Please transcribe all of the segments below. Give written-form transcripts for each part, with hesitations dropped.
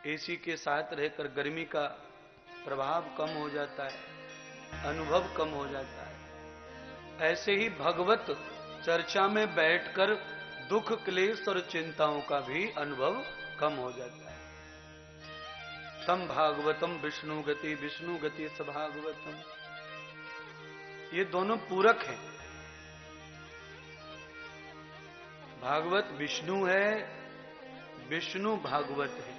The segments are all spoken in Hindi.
एसी के साथ रहकर गर्मी का प्रभाव कम हो जाता है, अनुभव कम हो जाता है। ऐसे ही भगवत चर्चा में बैठकर दुख, क्लेश और चिंताओं का भी अनुभव कम हो जाता है। तम भागवतम विष्णु गति स भागवतम, ये दोनों पूरक हैं। भागवत विष्णु है, विष्णु भागवत है।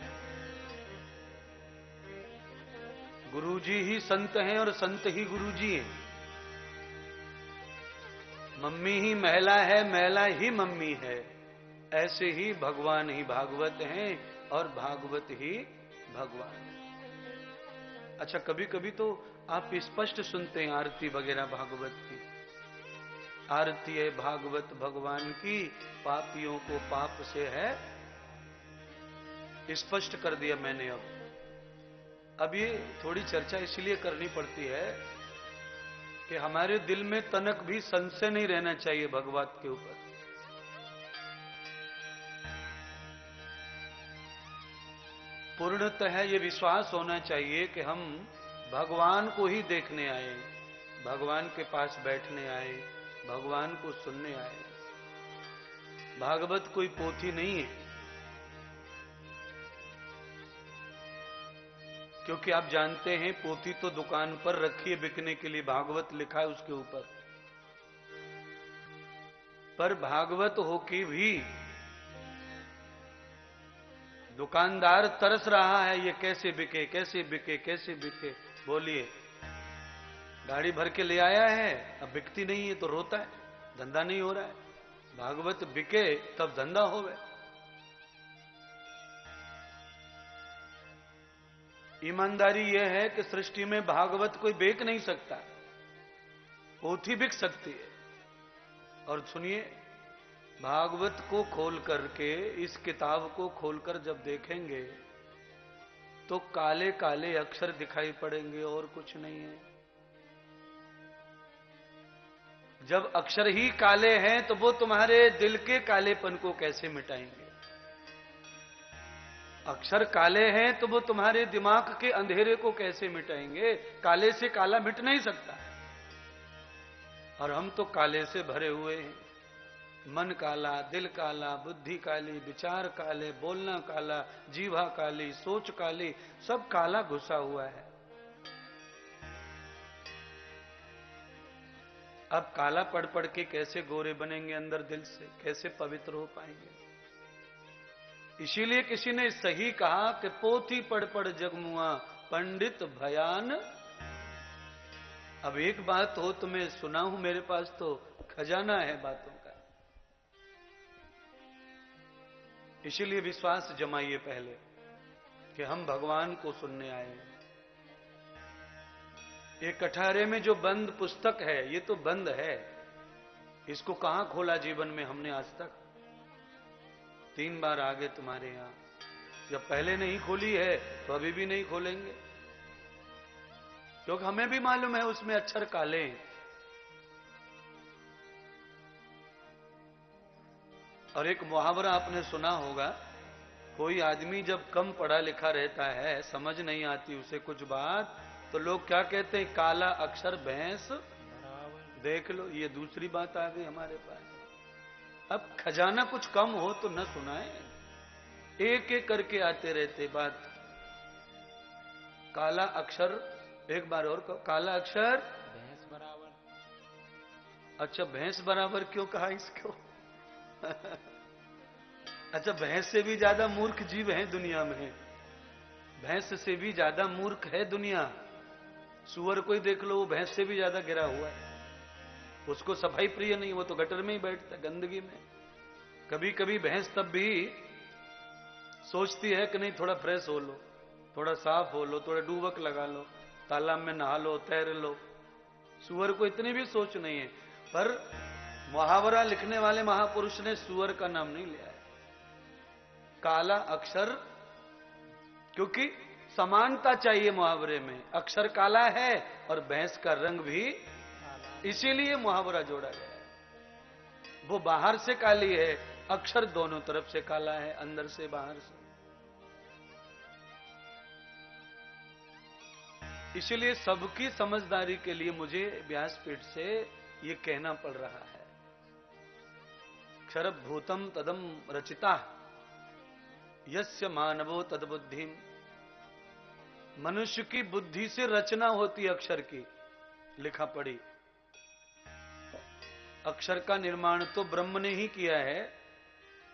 गुरुजी ही संत हैं और संत ही गुरुजी हैं। मम्मी ही महिला है, महिला ही मम्मी है। ऐसे ही भगवान ही भागवत हैं और भागवत ही भगवान। अच्छा, कभी कभी तो आप स्पष्ट सुनते हैं आरती वगैरह भागवत की। आरती है भागवत भगवान की, पापियों को पाप से है, स्पष्ट कर दिया मैंने। अब ये थोड़ी चर्चा इसलिए करनी पड़ती है कि हमारे दिल में तनक भी संशय नहीं रहना चाहिए भगवत के ऊपर। पूर्णतः ये विश्वास होना चाहिए कि हम भगवान को ही देखने आए, भगवान के पास बैठने आए, भगवान को सुनने आए। भागवत कोई पोथी नहीं है, क्योंकि आप जानते हैं पोथी तो दुकान पर रखी है बिकने के लिए, भागवत लिखा है उसके ऊपर। पर भागवत हो के भी दुकानदार तरस रहा है, ये कैसे बिके, कैसे बिके, कैसे बिके। बोलिए, गाड़ी भर के ले आया है, अब बिकती नहीं है तो रोता है, धंधा नहीं हो रहा है। भागवत बिके तब धंधा होवे। ईमानदारी यह है कि सृष्टि में भागवत कोई बेच नहीं सकता, पोथी बिक सकती है। और सुनिए, भागवत को खोल करके, इस किताब को खोलकर जब देखेंगे तो काले काले अक्षर दिखाई पड़ेंगे और कुछ नहीं है। जब अक्षर ही काले हैं तो वो तुम्हारे दिल के कालेपन को कैसे मिटाएंगे? अक्षर काले हैं तो वो तुम्हारे दिमाग के अंधेरे को कैसे मिटाएंगे? काले से काला मिट नहीं सकता। और हम तो काले से भरे हुए हैं। मन काला, दिल काला, बुद्धि काली, विचार काले, बोलना काला, जीवा काली, सोच काली, सब काला घुसा हुआ है। अब काला पढ़ पढ़ के कैसे गोरे बनेंगे अंदर दिल से, कैसे पवित्र हो पाएंगे? इसीलिए किसी ने सही कहा कि पोथी पढ़ पढ़ जगमुआ पंडित भयान। अब एक बात हो तो मैं सुना हूं, मेरे पास तो खजाना है बातों का। इसीलिए विश्वास जमाइए पहले कि हम भगवान को सुनने आए हैं। ये कठारे में जो बंद पुस्तक है, ये तो बंद है, इसको कहां खोला जीवन में हमने आज तक? 3 बार आगे तुम्हारे यहां, जब पहले नहीं खोली है तो अभी भी नहीं खोलेंगे, क्योंकि हमें भी मालूम है उसमें अक्षर काले हैं। और एक मुहावरा आपने सुना होगा, कोई आदमी जब कम पढ़ा लिखा रहता है, समझ नहीं आती उसे कुछ बात, तो लोग क्या कहते हैं? काला अक्षर भैंस देख लो। ये दूसरी बात आ गई हमारे पास। अब खजाना कुछ कम हो तो न सुनाए, एक एक करके आते रहते बात। काला अक्षर, एक बार और काला अक्षर भैंस बराबर। अच्छा, भैंस बराबर क्यों कहा इसको? अच्छा, भैंस से भी ज्यादा मूर्ख जीव है दुनिया में, भैंस से भी ज्यादा मूर्ख है दुनिया। सुअर को ही देख लो, वो भैंस से भी ज्यादा गिरा हुआ है। उसको सफाई प्रिय नहीं, वो तो गटर में ही बैठता है, गंदगी में। कभी कभी भैंस तब भी सोचती है कि नहीं थोड़ा फ्रेश हो लो, थोड़ा साफ हो लो, थोड़ा डूबक लगा लो, तालाब में नहा लो, तैर लो। सुअर को इतनी भी सोच नहीं है। पर मुहावरा लिखने वाले महापुरुष ने सुअर का नाम नहीं लिया है। काला अक्षर, क्योंकि समानता चाहिए मुहावरे में। अक्षर काला है और भैंस का रंग भी, इसीलिए मुहावरा जोड़ा गया है। वो बाहर से काली है, अक्षर दोनों तरफ से काला है, अंदर से बाहर से। इसलिए सबकी समझदारी के लिए मुझे व्यासपीठ से ये कहना पड़ रहा है। क्षर भूतम तदम रचिता यस्य मानवो तदबुद्धि। मनुष्य की बुद्धि से रचना होती अक्षर की, लिखा पढ़ी। अक्षर का निर्माण तो ब्रह्म ने ही किया है,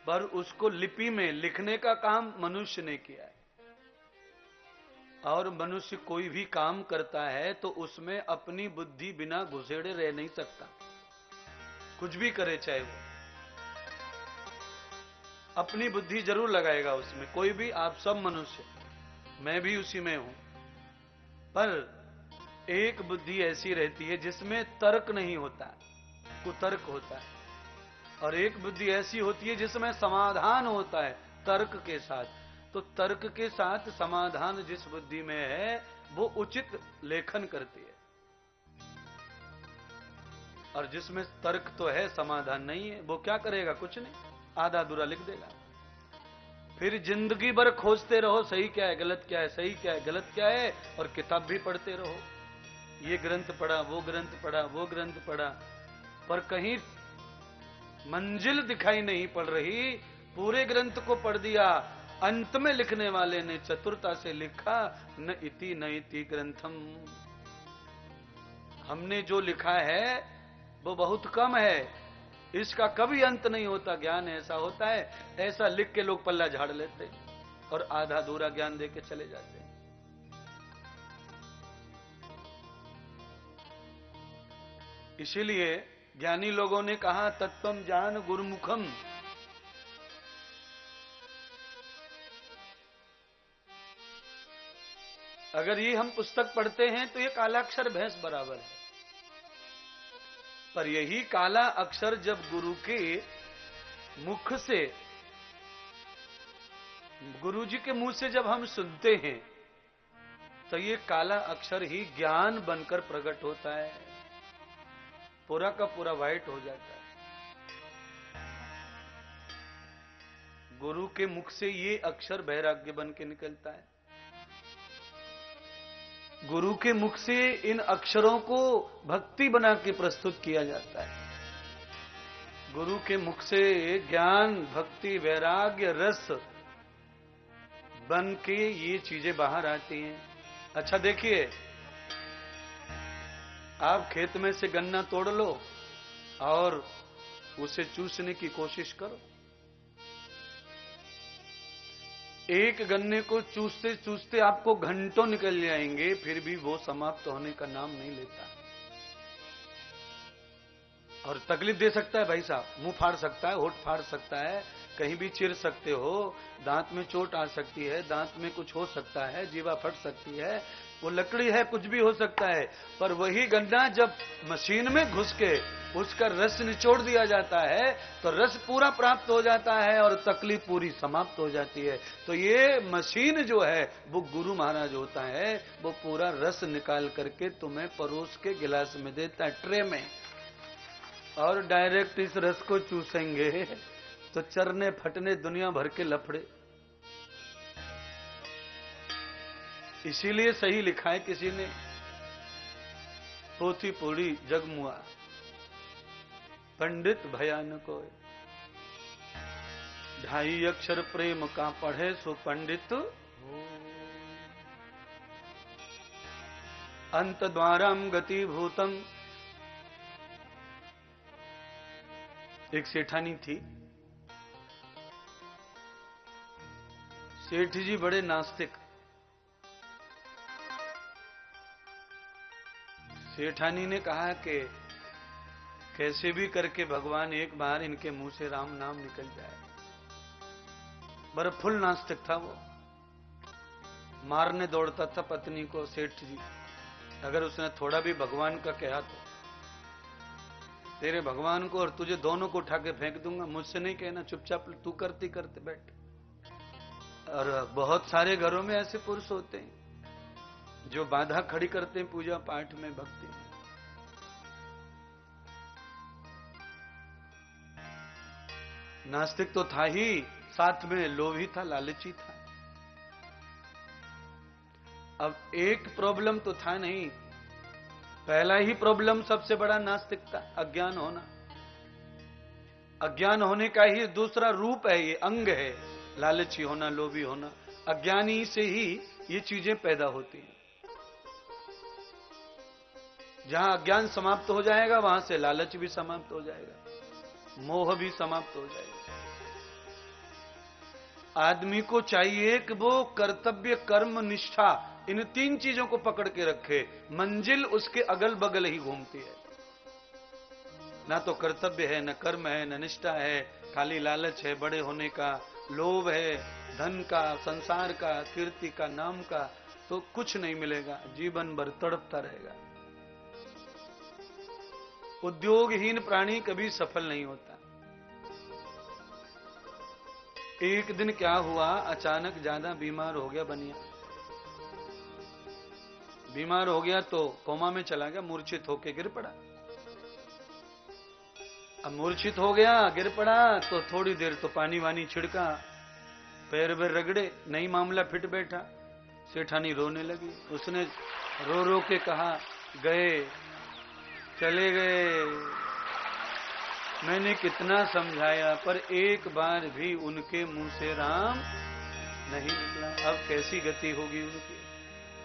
पर उसको लिपि में लिखने का काम मनुष्य ने किया है। और मनुष्य कोई भी काम करता है तो उसमें अपनी बुद्धि बिना घुसेड़े रह नहीं सकता। कुछ भी करे चाहे वो, अपनी बुद्धि जरूर लगाएगा उसमें। कोई भी, आप सब मनुष्य, मैं भी उसी में हूं। पर एक बुद्धि ऐसी रहती है जिसमें तर्क नहीं होता, कुतर्क होता है। और एक बुद्धि ऐसी होती है जिसमें समाधान होता है तर्क के साथ। तो तर्क के साथ समाधान जिस बुद्धि में है वो उचित लेखन करती है, और जिसमें तर्क तो है समाधान नहीं है वो क्या करेगा? कुछ नहीं, आधा अधूरा लिख देगा। फिर जिंदगी भर खोजते रहो सही क्या है, गलत क्या है, सही क्या है, गलत क्या है, और किताब भी पढ़ते रहो। ये ग्रंथ पढ़ा, वो ग्रंथ पढ़ा, वो ग्रंथ पढ़ा, पर कहीं मंजिल दिखाई नहीं पड़ रही। पूरे ग्रंथ को पढ़ दिया, अंत में लिखने वाले ने चतुरता से लिखा, न इति ग्रंथम। हमने जो लिखा है वो बहुत कम है, इसका कभी अंत नहीं होता। ज्ञान ऐसा होता है, ऐसा लिख के लोग पल्ला झाड़ लेते और आधा अधूरा ज्ञान देके चले जाते हैं। इसीलिए ज्ञानी लोगों ने कहा, तत्वम ज्ञान गुरुमुखम। अगर ये हम पुस्तक पढ़ते हैं तो ये कालाक्षर भैंस बराबर है। पर यही काला अक्षर जब गुरु के मुख से, गुरु जी के मुंह से जब हम सुनते हैं तो ये काला अक्षर ही ज्ञान बनकर प्रकट होता है, पूरा का पूरा व्हाइट हो जाता है। गुरु के मुख से ये अक्षर वैराग्य बन के निकलता है। गुरु के मुख से इन अक्षरों को भक्ति बना के प्रस्तुत किया जाता है। गुरु के मुख से ज्ञान, भक्ति, वैराग्य, रस बन के ये चीजें बाहर आती हैं। अच्छा देखिए, आप खेत में से गन्ना तोड़ लो और उसे चूसने की कोशिश करो। एक गन्ने को चूसते चूसते आपको घंटों निकल जाएंगे, फिर भी वो समाप्त होने का नाम नहीं लेता। और तकलीफ दे सकता है भाई साहब, मुंह फाड़ सकता है, होठ फाड़ सकता है, कहीं भी चिर सकते हो, दांत में चोट आ सकती है, दांत में कुछ हो सकता है, जीवा फट सकती है, वो लकड़ी है, कुछ भी हो सकता है। पर वही गन्ना जब मशीन में घुस के उसका रस निचोड़ दिया जाता है तो रस पूरा प्राप्त हो जाता है और तकलीफ पूरी समाप्त हो जाती है। तो ये मशीन जो है वो गुरु महाराज होता है, वो पूरा रस निकाल करके तुम्हें परोस के गिलास में देता है, ट्रे में, और डायरेक्ट इस रस को चूसेंगे तो चरने फटने दुनिया भर के लफड़े। इसीलिए सही लिखा है किसी ने, पोथी पूरी जगमुआ पंडित भयानको, 2.5 अक्षर प्रेम का पढ़े सो पंडित, अंत द्वाराम गति भूतम। एक सेठानी थी, सेठ जी बड़े नास्तिक। सेठानी ने कहा कि कैसे भी करके भगवान एक बार इनके मुंह से राम नाम निकल जाए। बड़ा फुल नास्तिक था वो, मारने दौड़ता था पत्नी को सेठ जी, अगर उसने थोड़ा भी भगवान का कहा तो तेरे भगवान को और तुझे दोनों को उठा के फेंक दूंगा, मुझसे नहीं कहना, चुपचाप तू करती करते बैठ। और बहुत सारे घरों में ऐसे पुरुष होते हैं जो बाधा खड़ी करते हैं पूजा पाठ में, भक्ति में। नास्तिक तो था ही, साथ में लोभी था, लालची था। अब एक प्रॉब्लम तो था नहीं, पहला ही प्रॉब्लम सबसे बड़ा नास्तिकता, अज्ञान होना। अज्ञान होने का ही दूसरा रूप है, ये अंग है, लालची होना, लोभी होना। अज्ञानी से ही ये चीजें पैदा होती हैं। जहां अज्ञान समाप्त हो जाएगा वहां से लालच भी समाप्त हो जाएगा, मोह भी समाप्त हो जाएगा। आदमी को चाहिए कि वो कर्तव्य, कर्म, निष्ठा, इन तीन चीजों को पकड़ के रखे। मंजिल उसके अगल बगल ही घूमती है। ना तो कर्तव्य है, न कर्म है, न निष्ठा है, खाली लालच है, बड़े होने का लोभ है, धन का, संसार का, कीर्ति का, नाम का, तो कुछ नहीं मिलेगा, जीवन भर तड़पता रहेगा। उद्योगहीन प्राणी कभी सफल नहीं होता। एक दिन क्या हुआ, अचानक ज्यादा बीमार हो गया बनिया। बीमार हो गया तो कोमा में चला गया, मूर्छित होके गिर पड़ा। अब मूर्छित हो गया, गिर पड़ा, तो थोड़ी देर तो पानी वानी छिड़का, पैर पैर रगड़े, नहीं मामला फिट बैठा। सेठानी रोने लगी। उसने रो रो के कहा, गए, चले गए, मैंने कितना समझाया, पर एक बार भी उनके मुंह से राम नहीं निकला। अब कैसी गति होगी उनकी,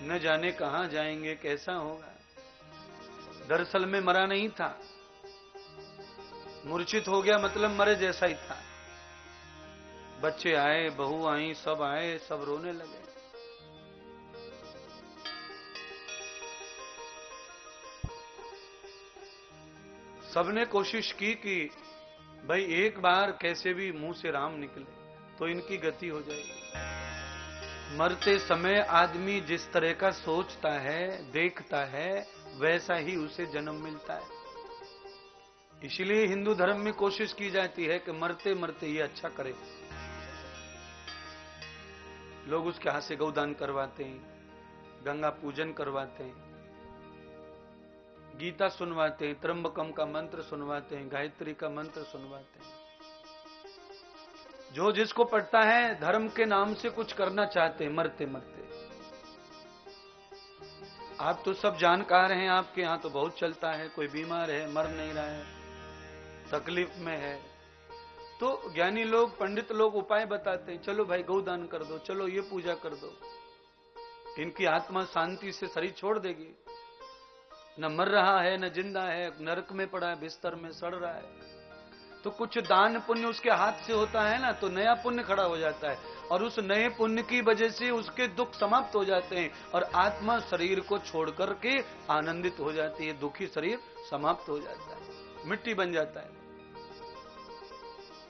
न जाने कहां जाएंगे, कैसा होगा। दरअसल में मरा नहीं था, मूर्छित हो गया मतलब मरे जैसा ही था। बच्चे आए, बहू आई, सब आए, सब रोने लगे। सबने कोशिश की कि भाई एक बार कैसे भी मुंह से राम निकले तो इनकी गति हो जाएगी। मरते समय आदमी जिस तरह का सोचता है, देखता है, वैसा ही उसे जन्म मिलता है। इसलिए हिंदू धर्म में कोशिश की जाती है कि मरते मरते ये अच्छा करे। लोग उसके हाथ से गौदान करवाते हैं, गंगा पूजन करवाते हैं, गीता सुनवाते हैं, त्र्यंबकम का मंत्र सुनवाते हैं, गायत्री का मंत्र सुनवाते हैं। जो जिसको पढ़ता है धर्म के नाम से कुछ करना चाहते हैं मरते मरते। आप तो सब जानकार हैं, आपके यहां तो बहुत चलता है। कोई बीमार है, मर नहीं रहा है, तकलीफ में है, तो ज्ञानी लोग, पंडित लोग उपाय बताते हैं। चलो भाई गौदान कर दो, चलो ये पूजा कर दो, इनकी आत्मा शांति से शरीर छोड़ देगी। न मर रहा है, न जिंदा है, नरक में पड़ा है, बिस्तर में सड़ रहा है। तो कुछ दान पुण्य उसके हाथ से होता है ना, तो नया पुण्य खड़ा हो जाता है, और उस नए पुण्य की वजह से उसके दुख समाप्त हो जाते हैं, और आत्मा शरीर को छोड़ करके आनंदित हो जाती है। दुखी शरीर समाप्त हो जाता है, मिट्टी बन जाता है।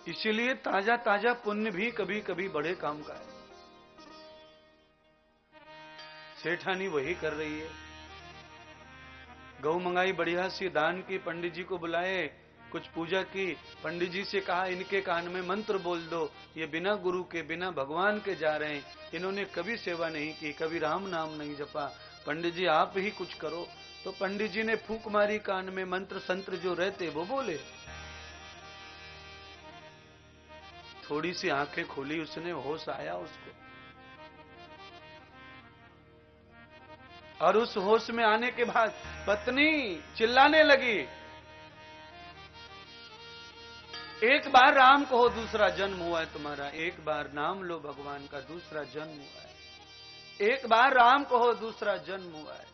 इसीलिए ताजा ताजा पुण्य भी कभी कभी बड़े काम का है। सेठानी वही कर रही है। गौ मंगाई, बढ़िया सी दान की, पंडित जी को बुलाए, कुछ पूजा की, पंडित जी से कहा इनके कान में मंत्र बोल दो, ये बिना गुरु के, बिना भगवान के जा रहे हैं, इन्होंने कभी सेवा नहीं की, कभी राम नाम नहीं जपा, पंडित जी आप ही कुछ करो। तो पंडित जी ने फूंक मारी कान में, मंत्र संत्र जो रहते वो बोले। थोड़ी सी आंखें खोली उसने, होश आया उसको, और उस होश में आने के बाद पत्नी चिल्लाने लगी, एक बार राम कहो दूसरा जन्म हुआ है तुम्हारा, एक बार नाम लो भगवान का दूसरा जन्म हुआ है, एक बार राम कहो दूसरा जन्म हुआ है।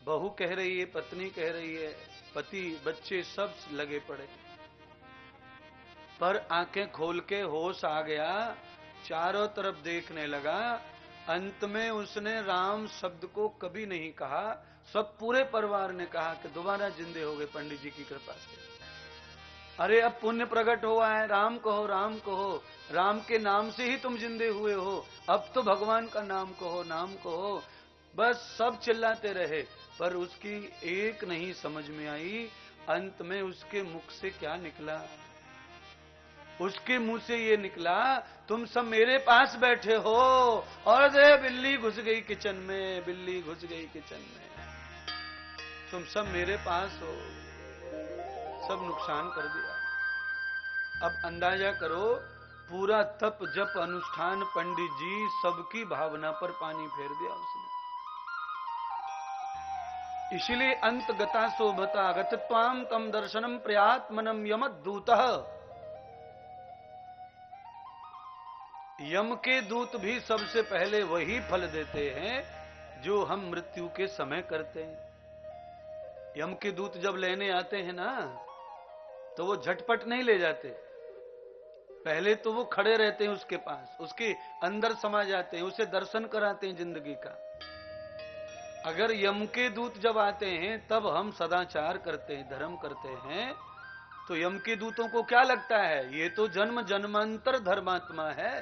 बहू कह रही है, पत्नी कह रही है, पति, बच्चे सब लगे पड़े, पर आंखें खोल के होश आ गया, चारों तरफ देखने लगा। अंत में उसने राम शब्द को कभी नहीं कहा। सब पूरे परिवार ने कहा कि दोबारा जिंदे हो गए पंडित जी की कृपा से। अरे अब पुण्य प्रकट हुआ है, राम कहो, राम कहो, राम के नाम से ही तुम जिंदे हुए हो, अब तो भगवान का नाम कहो, नाम कहो। बस सब चिल्लाते रहे, पर उसकी एक नहीं समझ में आई। अंत में उसके मुख से क्या निकला? उसके मुंह से ये निकला, तुम सब मेरे पास बैठे हो, और दे बिल्ली घुस गई किचन में, बिल्ली घुस गई किचन में, तुम सब मेरे पास हो, सब नुकसान कर दिया। अब अंदाजा करो पूरा तप जप अनुष्ठान पंडित जी सबकी भावना पर पानी फेर दिया उसने। इसलिए अंत गता शोभता गतत्वाम तम दर्शनम प्रयात्मनम यमदूतः। यम के दूत भी सबसे पहले वही फल देते हैं जो हम मृत्यु के समय करते हैं। यम के दूत जब लेने आते हैं ना, तो वो झटपट नहीं ले जाते, पहले तो वो खड़े रहते हैं उसके पास, उसके अंदर समा जाते हैं, उसे दर्शन कराते हैं जिंदगी का। अगर यम के दूत जब आते हैं तब हम सदाचार करते हैं, धर्म करते हैं, तो यम के दूतों को क्या लगता है, ये तो जन्म जन्मांतर धर्मात्मा है।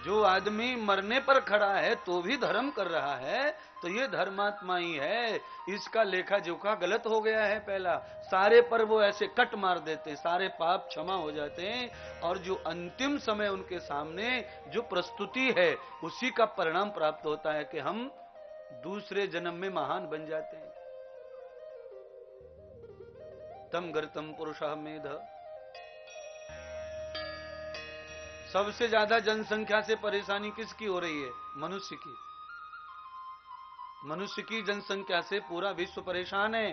जो आदमी मरने पर खड़ा है तो भी धर्म कर रहा है, तो ये धर्मात्मा ही है। इसका लेखा जोखा गलत हो गया है पहला। सारे पर वो ऐसे कट मार देते हैं, सारे पाप क्षमा हो जाते हैं, और जो अंतिम समय उनके सामने जो प्रस्तुति है उसी का परिणाम प्राप्त होता है कि हम दूसरे जन्म में महान बन जाते हैं। तम गर्तम पुरुषः मेध। सबसे ज्यादा जनसंख्या से परेशानी किसकी हो रही है? मनुष्य की। मनुष्य की जनसंख्या से पूरा विश्व परेशान है।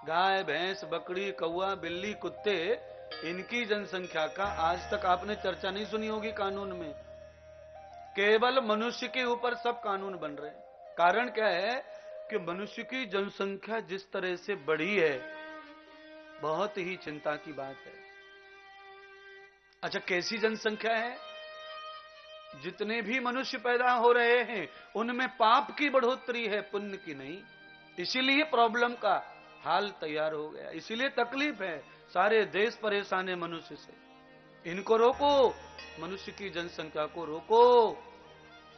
गाय भैंस बकरी कौवा बिल्ली कुत्ते, इनकी जनसंख्या का आज तक आपने चर्चा नहीं सुनी होगी कानून में। केवल मनुष्य के ऊपर सब कानून बन रहे हैं। कारण क्या है कि मनुष्य की जनसंख्या जिस तरह से बढ़ी है, बहुत ही चिंता की बात है। अच्छा, कैसी जनसंख्या है? जितने भी मनुष्य पैदा हो रहे हैं उनमें पाप की बढ़ोतरी है, पुण्य की नहीं। इसीलिए प्रॉब्लम का हाल तैयार हो गया, इसीलिए तकलीफ है। सारे देश परेशान है मनुष्य से। इनको रोको, मनुष्य की जनसंख्या को रोको।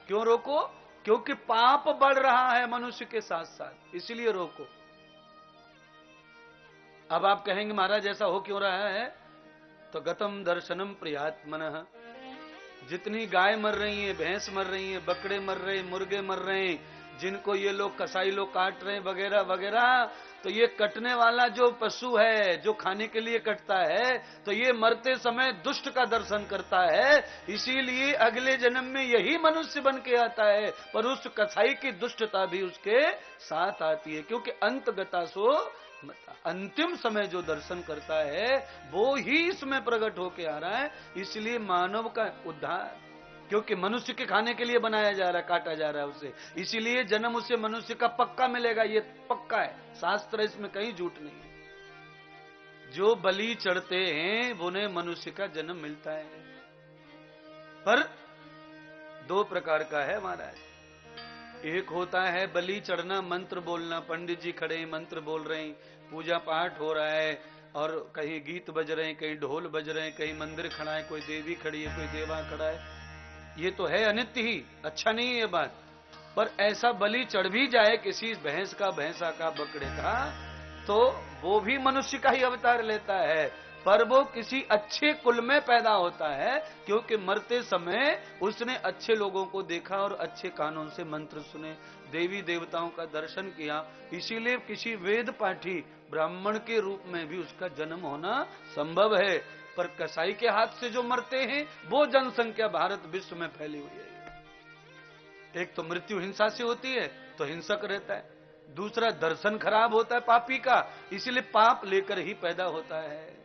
क्यों रोको? क्योंकि पाप बढ़ रहा है मनुष्य के साथ साथ, इसीलिए रोको। अब आप कहेंगे महाराज ऐसा हो क्यों रहा है? तो गतम दर्शनम प्रियात्मनः। जितनी गाय मर रही है, भैंस मर रही है, बकरे मर रहे हैं, मुर्गे मर रहे हैं, जिनको ये लोग कसाई लोग काट रहे हैं वगैरह वगैरह, तो ये कटने वाला जो पशु है, जो खाने के लिए कटता है, तो ये मरते समय दुष्ट का दर्शन करता है। इसीलिए अगले जन्म में यही मनुष्य बन के आता है, पर उस कसाई की दुष्टता भी उसके साथ आती है। क्योंकि अंतगता सो अंतिम समय जो दर्शन करता है वो ही इसमें प्रकट होके आ रहा है। इसलिए मानव का उद्धार, क्योंकि मनुष्य के खाने के लिए बनाया जा रहा है, काटा जा रहा है उसे, इसीलिए जन्म उसे मनुष्य का पक्का मिलेगा। ये पक्का है, शास्त्र इसमें कहीं झूठ नहीं है। जो बलि चढ़ते हैं उन्हें मनुष्य का जन्म मिलता है। पर दो प्रकार का है महाराज। एक होता है बलि चढ़ना, मंत्र बोलना, पंडित जी खड़े मंत्र बोल रहे हैं, पूजा पाठ हो रहा है, और कहीं गीत बज रहे हैं, कहीं ढोल बज रहे हैं, कहीं मंदिर खड़ा है, कोई देवी खड़ी है, कोई देवा खड़ा है। ये तो है अनित्य ही, अच्छा नहीं है ये बात। पर ऐसा बलि चढ़ भी जाए किसी भैंस का, भैंसा का, बकरे का, तो वो भी मनुष्य का ही अवतार लेता है, पर वो किसी अच्छे कुल में पैदा होता है। क्योंकि मरते समय उसने अच्छे लोगों को देखा और अच्छे कानों से मंत्र सुने, देवी देवताओं का दर्शन किया। इसीलिए किसी वेद पाठी ब्राह्मण के रूप में भी उसका जन्म होना संभव है। पर कसाई के हाथ से जो मरते हैं वो जनसंख्या भारत विश्व में फैली हुई है। एक तो मृत्यु हिंसा से होती है तो हिंसक रहता है, दूसरा दर्शन खराब होता है पापी का, इसलिए पाप लेकर ही पैदा होता है।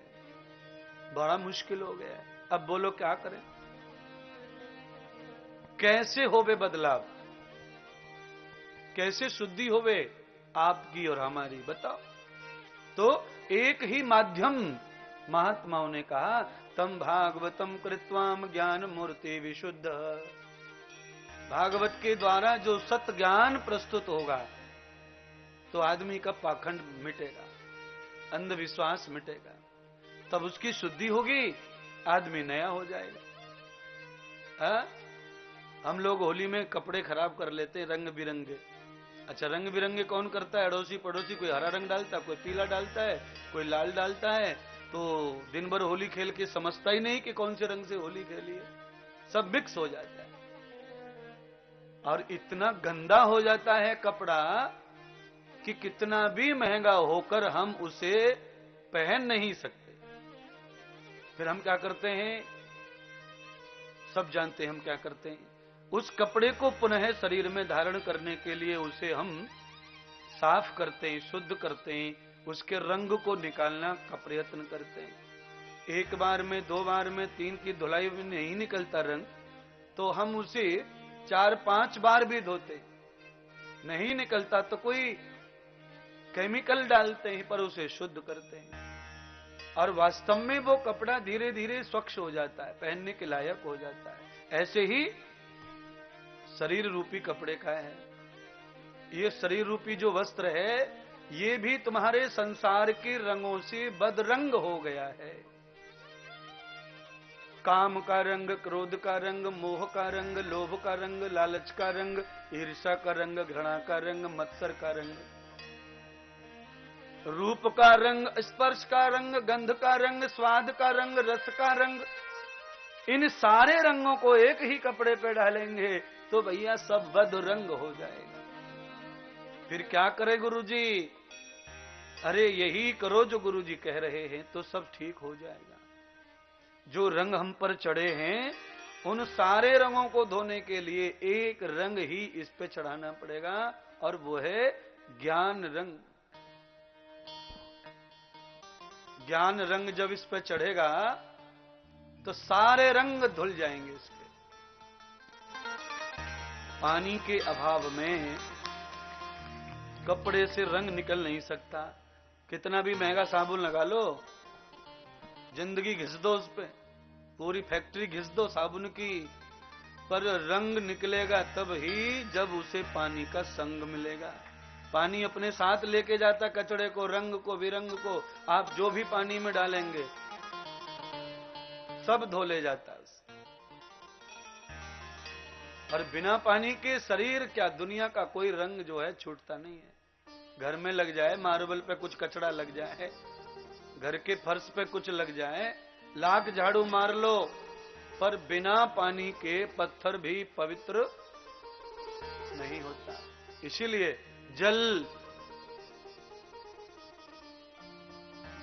बड़ा मुश्किल हो गया। अब बोलो क्या करें? कैसे होवे बदलाव, कैसे शुद्धि होवे आपकी और हमारी, बताओ। तो एक ही माध्यम महात्माओं ने कहा, तम भागवतम कृत्वाम ज्ञान मूर्ति विशुद्ध। भागवत के द्वारा जो सत्य ज्ञान प्रस्तुत होगा तो आदमी का पाखंड मिटेगा, अंधविश्वास मिटेगा, तब उसकी शुद्धि होगी, आदमी नया हो जाएगा। हम लोग होली में कपड़े खराब कर लेते हैं रंग बिरंगे। अच्छा, रंग बिरंगे कौन करता है? अड़ोसी पड़ोसी, कोई हरा रंग डालता है, कोई पीला डालता है, कोई लाल डालता है। तो दिन भर होली खेल के समझता ही नहीं कि कौन से रंग से होली खेली है, सब मिक्स हो जाता है और इतना गंदा हो जाता है कपड़ा कि कितना भी महंगा होकर हम उसे पहन नहीं सकते। फिर हम क्या करते हैं? सब जानते हैं हम क्या करते हैं। उस कपड़े को पुनः शरीर में धारण करने के लिए उसे हम साफ करते हैं, शुद्ध करते हैं, उसके रंग को निकालना का प्रयत्न करते हैं। एक बार में, 2 बार में, 3 की धुलाई में नहीं निकलता रंग, तो हम उसे 4-5 बार भी धोते, नहीं निकलता तो कोई केमिकल डालते हैं, पर उसे शुद्ध करते हैं और वास्तव में वो कपड़ा धीरे धीरे स्वच्छ हो जाता है, पहनने के लायक हो जाता है। ऐसे ही शरीर रूपी कपड़े का है। ये शरीर रूपी जो वस्त्र है, ये भी तुम्हारे संसार के रंगों से बदरंग हो गया है। काम का रंग, क्रोध का रंग, मोह का रंग, लोभ का रंग, लालच का रंग, ईर्ष्या का रंग, घृणा का रंग, मत्सर का रंग, रूप का रंग, स्पर्श का रंग, गंध का रंग, स्वाद का रंग, रस का रंग, इन सारे रंगों को एक ही कपड़े पे डालेंगे तो भैया सब बदरंग हो जाएगा। फिर क्या करे गुरुजी? अरे यही करो जो गुरुजी कह रहे हैं तो सब ठीक हो जाएगा। जो रंग हम पर चढ़े हैं, उन सारे रंगों को धोने के लिए एक रंग ही इस पे चढ़ाना पड़ेगा, और वो है ज्ञान रंग। ज्ञान रंग जब इस पे चढ़ेगा तो सारे रंग धुल जाएंगे इस पे। पानी के अभाव में कपड़े से रंग निकल नहीं सकता। कितना भी महंगा साबुन लगा लो, जिंदगी घिस दो उस पे, पूरी फैक्ट्री घिस दो साबुन की, पर रंग निकलेगा तब ही जब उसे पानी का संग मिलेगा। पानी अपने साथ लेके जाता कचड़े को, रंग को, विरंग को। आप जो भी पानी में डालेंगे सब धो ले जाता है। और बिना पानी के शरीर क्या, दुनिया का कोई रंग जो है छूटता नहीं है। घर में लग जाए, मार्बल पे कुछ कचड़ा लग जाए, घर के फर्श पे कुछ लग जाए, लाख झाड़ू मार लो, पर बिना पानी के पत्थर भी पवित्र नहीं होता। इसीलिए जल,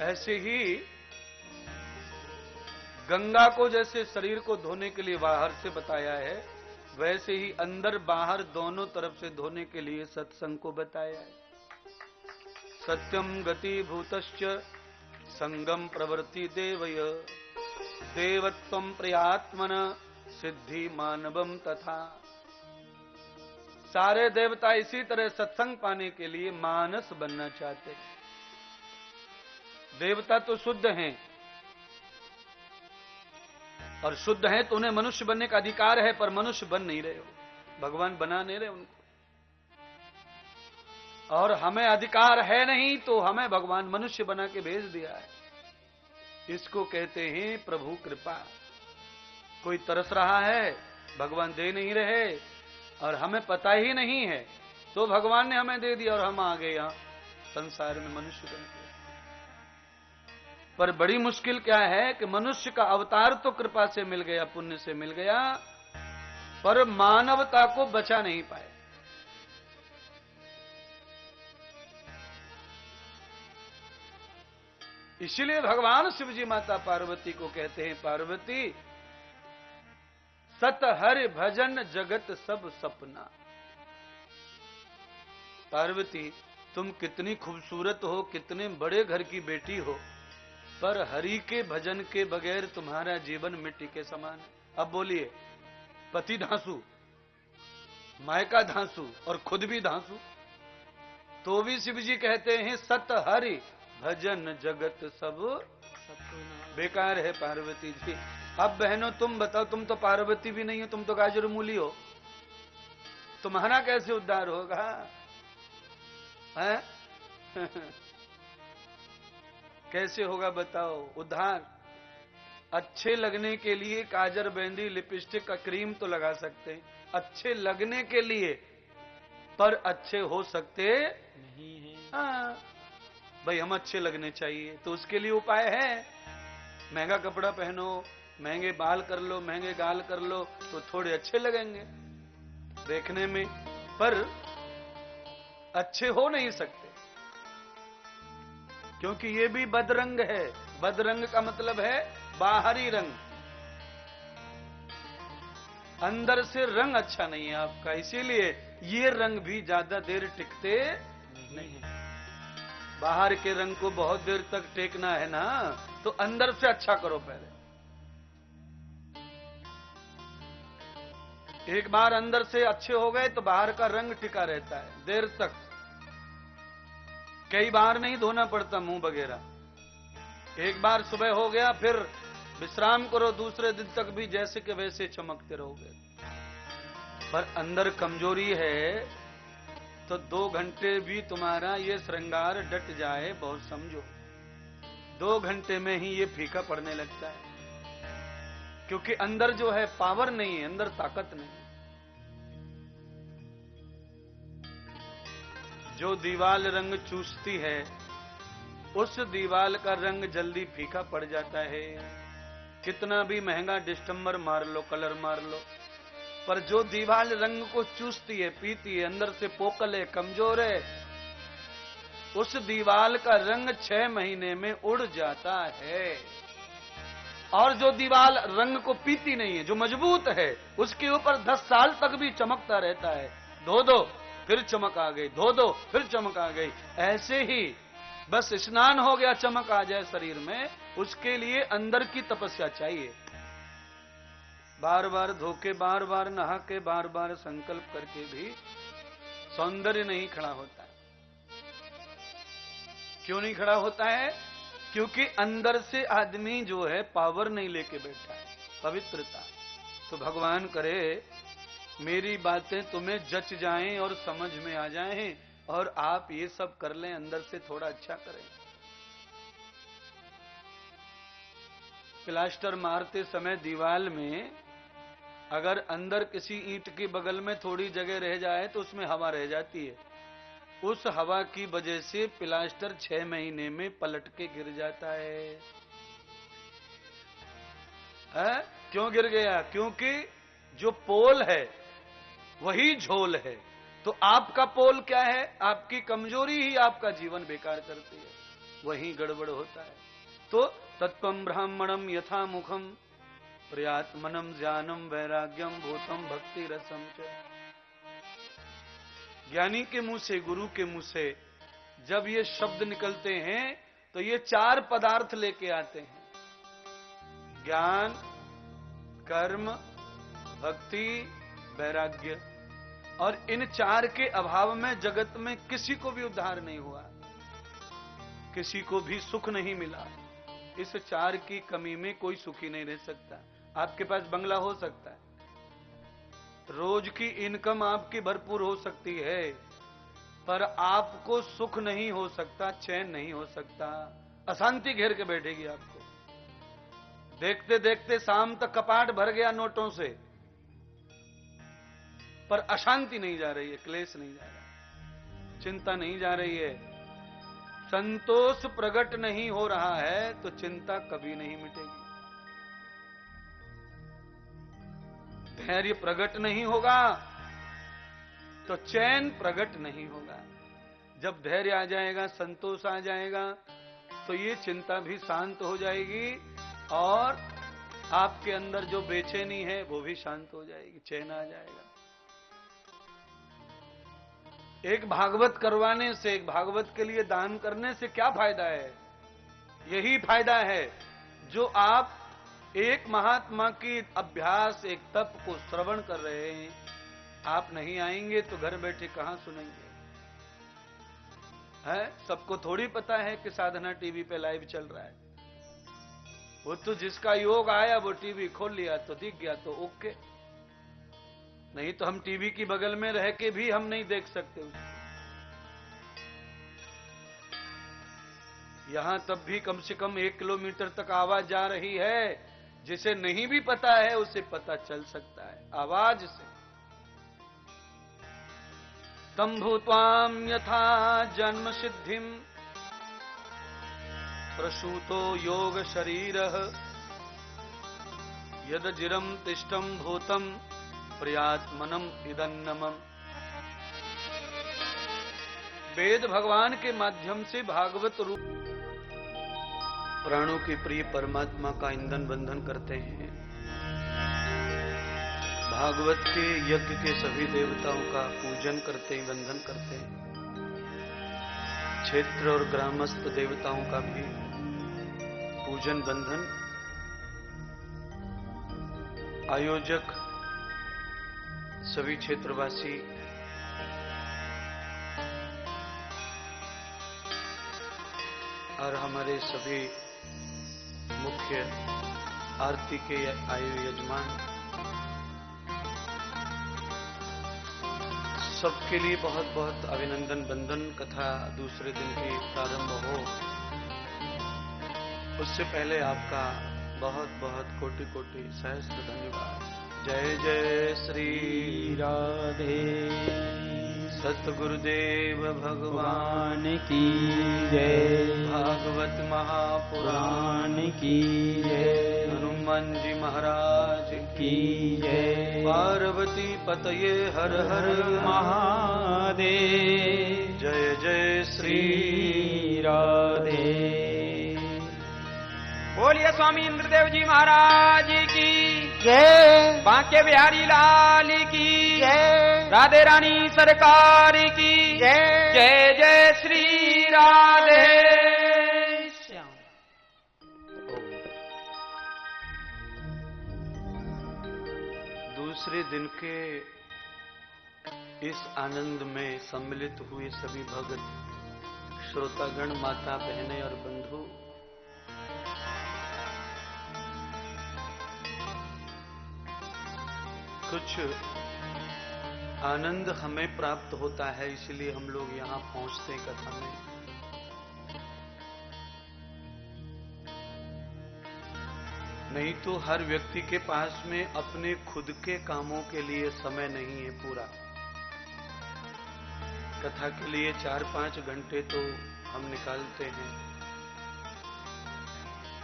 ऐसे ही गंगा को जैसे शरीर को धोने के लिए बाहर से बताया है, वैसे ही अंदर बाहर दोनों तरफ से धोने के लिए सत्संग को बताया है। सत्यम गति भूतश्च संगम प्रवृत्ति देवय, देवत्वम प्रयात्मन सिद्धि मानवम तथा। सारे देवता इसी तरह सत्संग पाने के लिए मानस बनना चाहते हैं। देवता तो शुद्ध हैं, और शुद्ध हैं तो उन्हें मनुष्य बनने का अधिकार है, पर मनुष्य बन नहीं रहे हो, भगवान बना नहीं रहे उनको। और हमें अधिकार है नहीं तो हमें भगवान मनुष्य बना के भेज दिया है। इसको कहते हैं प्रभु कृपा। कोई तरस रहा है, भगवान दे नहीं रहे, और हमें पता ही नहीं है, तो भगवान ने हमें दे दिया और हम आ गए यहां संसार में मनुष्य बन के। पर बड़ी मुश्किल क्या है कि मनुष्य का अवतार तो कृपा से मिल गया, पुण्य से मिल गया, पर मानवता को बचा नहीं पाए। इसलिए भगवान शिव जी माता पार्वती को कहते हैं, पार्वती सत हरि भजन जगत सब सपना। पार्वती तुम कितनी खूबसूरत हो, कितने बड़े घर की बेटी हो, पर हरि के भजन के बगैर तुम्हारा जीवन मिट्टी के समान है। अब बोलिए, पति धांसू, मायका धांसू और खुद भी धांसू, तो भी शिव जी कहते हैं सत हरि भजन जगत सब बेकार है पार्वती जी। अब बहनों तुम बताओ, तुम तो पार्वती भी नहीं हो, तुम तो गाजर मूली हो, तुम्हारा कैसे उद्धार होगा? है? कैसे होगा बताओ उद्धार? अच्छे लगने के लिए काजर, मेहंदी, लिपस्टिक का क्रीम तो लगा सकते हैं, अच्छे लगने के लिए, पर अच्छे हो सकते नहीं है। हाँ भाई, हम अच्छे लगने चाहिए तो उसके लिए उपाय है। महंगा कपड़ा पहनो, महंगे बाल कर लो, महंगे गाल कर लो, तो थोड़े अच्छे लगेंगे देखने में, पर अच्छे हो नहीं सकते, क्योंकि ये भी बदरंग है। बदरंग का मतलब है बाहरी रंग। अंदर से रंग अच्छा नहीं है आपका, इसीलिए ये रंग भी ज्यादा देर टिकते नहीं। बाहर के रंग को बहुत देर तक टेकना है ना, तो अंदर से अच्छा करो पहले। एक बार अंदर से अच्छे हो गए तो बाहर का रंग टिका रहता है देर तक। कई बार नहीं धोना पड़ता मुंह वगैरह। एक बार सुबह हो गया, फिर विश्राम करो, दूसरे दिन तक भी जैसे के वैसे चमकते रहोगे। पर अंदर कमजोरी है तो 2 घंटे भी तुम्हारा ये श्रृंगार डट जाए, बहुत समझो 2 घंटे में ही ये फीका पड़ने लगता है। क्योंकि अंदर जो है पावर नहीं है, अंदर ताकत नहीं। जो दीवाल रंग चूसती है उस दीवाल का रंग जल्दी फीका पड़ जाता है। कितना भी महंगा डिस्टेंबर मार लो, कलर मार लो, पर जो दीवाल रंग को चूसती है, पीती है, अंदर से पोकल है, कमजोर है, उस दीवाल का रंग 6 महीने में उड़ जाता है। और जो दीवाल रंग को पीती नहीं है, जो मजबूत है, उसके ऊपर 10 साल तक भी चमकता रहता है। धो दो फिर चमक आ गई, धो दो फिर चमक आ गई। ऐसे ही बस स्नान हो गया, चमक आ जाए शरीर में, उसके लिए अंदर की तपस्या चाहिए। बार बार धोके, बार बार नहा के, बार बार संकल्प करके भी सौंदर्य नहीं खड़ा होता है। क्यों नहीं खड़ा होता है? क्योंकि अंदर से आदमी जो है पावर नहीं लेके बैठा है, पवित्रता। तो भगवान करे मेरी बातें तुम्हें जच जाएं और समझ में आ जाएं, और आप ये सब कर लें, अंदर से थोड़ा अच्छा करें। प्लास्टर मारते समय दीवार में अगर अंदर किसी ईंट के बगल में थोड़ी जगह रह जाए तो उसमें हवा रह जाती है। उस हवा की वजह से प्लास्टर 6 महीने में पलट के गिर जाता है। क्यों गिर गया? क्योंकि जो पोल है वही झोल है। तो आपका पोल क्या है? आपकी कमजोरी ही आपका जीवन बेकार करती है, वही गड़बड़ होता है। तो तत्वं ब्राह्मणम यथा मुखम प्रयात्मनम ज्ञानम वैराग्यम भूतम भक्ति रसम च। ज्ञानी के मुंह से, गुरु के मुंह से जब ये शब्द निकलते हैं तो ये 4 पदार्थ लेके आते हैं: ज्ञान, कर्म, भक्ति, वैराग्य। और इन 4 के अभाव में जगत में किसी को भी उद्धार नहीं हुआ, किसी को भी सुख नहीं मिला। इस 4 की कमी में कोई सुखी नहीं रह सकता। आपके पास बंगला हो सकता है, रोज की इनकम आपकी भरपूर हो सकती है, पर आपको सुख नहीं हो सकता, चैन नहीं हो सकता। अशांति घेर के बैठेगी आपको। देखते देखते शाम तक कपाट भर गया नोटों से, पर अशांति नहीं जा रही है, क्लेश नहीं जा रहा, चिंता नहीं जा रही है, संतोष प्रकट नहीं हो रहा है, तो चिंता कभी नहीं मिटेगी। धैर्य प्रकट नहीं होगा तो चैन प्रकट नहीं होगा। जब धैर्य आ जाएगा, संतोष आ जाएगा, तो ये चिंता भी शांत हो जाएगी, और आपके अंदर जो बेचैनी है वो भी शांत हो जाएगी, चैन आ जाएगा। एक भागवत करवाने से, एक भागवत के लिए दान करने से क्या फायदा है? यही फायदा है जो आप एक महात्मा की अभ्यास, एक तप को श्रवण कर रहे हैं। आप नहीं आएंगे तो घर बैठे कहां सुनेंगे? है सबको थोड़ी पता है कि साधना टीवी पे लाइव चल रहा है। वो तो जिसका योग आया वो टीवी खोल लिया तो दिख गया तो ओके, नहीं तो हम टीवी की बगल में रह के भी हम नहीं देख सकते उसको। यहां तब भी कम से कम 1 किलोमीटर तक आवाज जा रही है, जिसे नहीं भी पता है उसे पता चल सकता है आवाज से। तम भूत्वाम यथा जन्म सिद्धिम प्रसूतो योग शरीरः यद जिरम तिष्ठम भूतम प्रयात्मनम इदन्नमम्। वेद भगवान के माध्यम से भागवत रूप प्राणों के प्रिय परमात्मा का ईंधन बंधन करते हैं। भागवत के यज्ञ के सभी देवताओं का पूजन करते हैं, वंदन करते हैं। क्षेत्र और ग्रामस्थ देवताओं का भी पूजन वंदन आयोजक सभी क्षेत्रवासी और हमारे सभी मुख्य आरती के यजमान सबके लिए बहुत बहुत अभिनंदन वंदन। कथा दूसरे दिन की प्रारंभ हो उससे पहले आपका बहुत बहुत कोटि कोटि सहस्त्र धन्यवाद। जय जय श्री राधे। सतगुरुदेव भगवान की जय। भागवत महापुराण की जय। हनुमान जी महाराज की जय। पार्वती पतये हर हर महादेव। जय जय श्री राधे। बोलिए स्वामी इंद्रदेव जी महाराज की जय। बांके बिहारी लाल की जय। राधे रानी सरकार की जय। जय जय श्री राधे श्याम। दूसरे दिन के इस आनंद में सम्मिलित हुए सभी भक्त श्रोतागण, माता बहनें और बंधु, कुछ आनंद हमें प्राप्त होता है, इसलिए हम लोग यहां पहुंचते हैं कथा में। नहीं तो हर व्यक्ति के पास में अपने खुद के कामों के लिए समय नहीं है पूरा। कथा के लिए 4-5 घंटे तो हम निकालते हैं,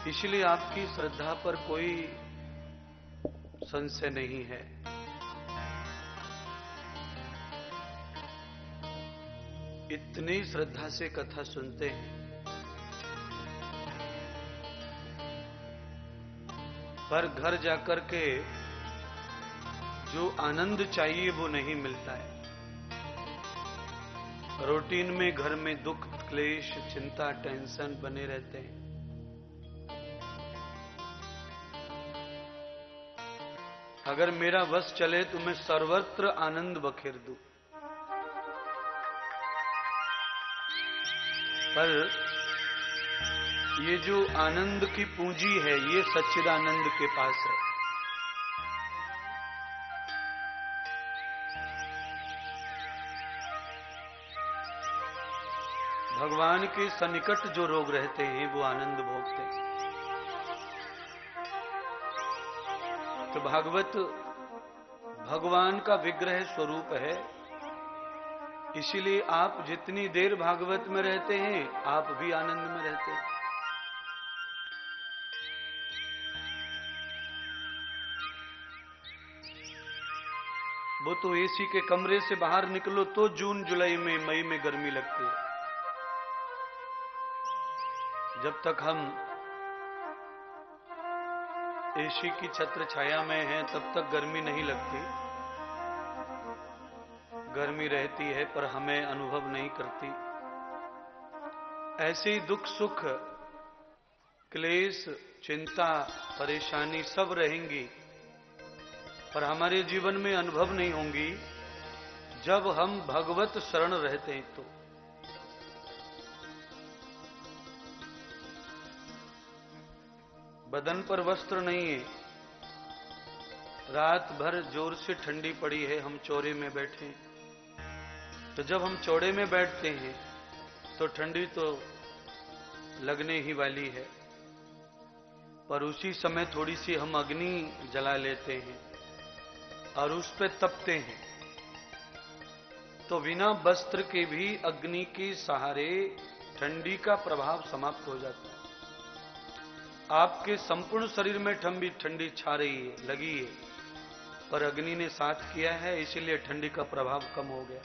इसलिए आपकी श्रद्धा पर कोई संशय नहीं है। इतनी श्रद्धा से कथा सुनते हैं, पर घर जाकर के जो आनंद चाहिए वो नहीं मिलता है। रूटीन में घर में दुख, क्लेश, चिंता, टेंशन बने रहते हैं। अगर मेरा वश चले तो मैं सर्वत्र आनंद बखेर दूं, पर ये जो आनंद की पूंजी है ये सच्चिदानंद के पास है। भगवान के सन्निकट जो लोग रहते हैं वो आनंद भोगते हैं। तो भागवत भगवान का विग्रह स्वरूप है, इसीलिए आप जितनी देर भागवत में रहते हैं आप भी आनंद में रहते हैं। वो तो एसी के कमरे से बाहर निकलो तो जून जुलाई में मई में गर्मी लगती है। जब तक हम एसी की छत्र छाया में हैं तब तक गर्मी नहीं लगती। गर्मी रहती है पर हमें अनुभव नहीं करती। ऐसे ही दुख सुख, क्लेश, चिंता, परेशानी सब रहेंगी, पर हमारे जीवन में अनुभव नहीं होंगी जब हम भगवत शरण रहते हैं। तो बदन पर वस्त्र नहीं है, रात भर जोर से ठंडी पड़ी है, हम चौरे में बैठे हैं, तो जब हम चौड़े में बैठते हैं तो ठंडी तो लगने ही वाली है, पर उसी समय थोड़ी सी हम अग्नि जला लेते हैं और उस पे तपते हैं, तो बिना वस्त्र के भी अग्नि के सहारे ठंडी का प्रभाव समाप्त हो जाता है। आपके संपूर्ण शरीर में ठंडी छा रही है, लगी है, पर अग्नि ने साथ किया है, इसीलिए ठंडी का प्रभाव कम हो गया।